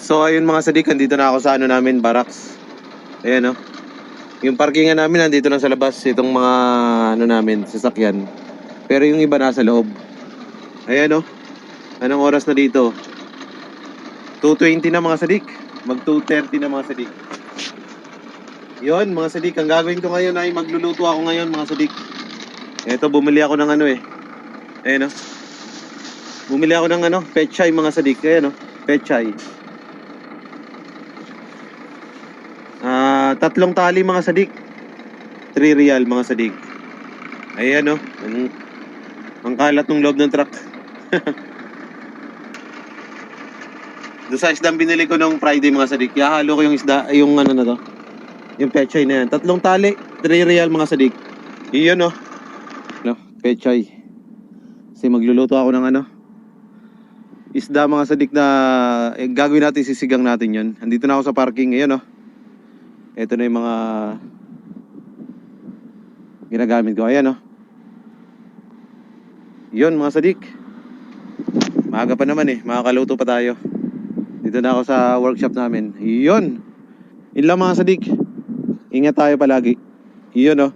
So ayun mga sadik, andito na ako sa ano namin, barracks. Ayan, oh. Yung parkingan namin nandito lang sa labas, itong mga ano namin, sasakyan. Pero yung iba nasa loob. Ayan, oh. Anong oras na dito? 2:20 na mga sadik. Mag 2:30 na mga sadik. Yun mga sadik, ang gagawin ko ngayon ay magluluto ako ngayon mga sadik. Eto, bumili ako ng ano eh. Ayan, oh. Bumili ako ng ano, pechay mga sadik. Ayan, oh. Pechay. 3 tali mga sadik. 3 real mga sadik. Ayan, oh. Ang kalat ng loob ng truck. Doon sa isdang binili ko nung Friday mga sadik. Halo ko yung isda, yung ano na to. Yung pechay na yan. 3 tali, 3 real mga sadik. Iyon, oh. No, pechay. Kasi magluluto ako ng ano, isda mga sadik na gagawin natin, sisigang natin yun. Andito na ako sa parking. Ayan, oh. Ito na yung mga ginagamit ko. Ayan, oh. Yun mga sadik. Maaga pa naman eh. Makakaluto pa tayo. Dito na ako sa workshop namin. Yun. Yun lang mga sadik. Ingat tayo palagi. Yun, oh.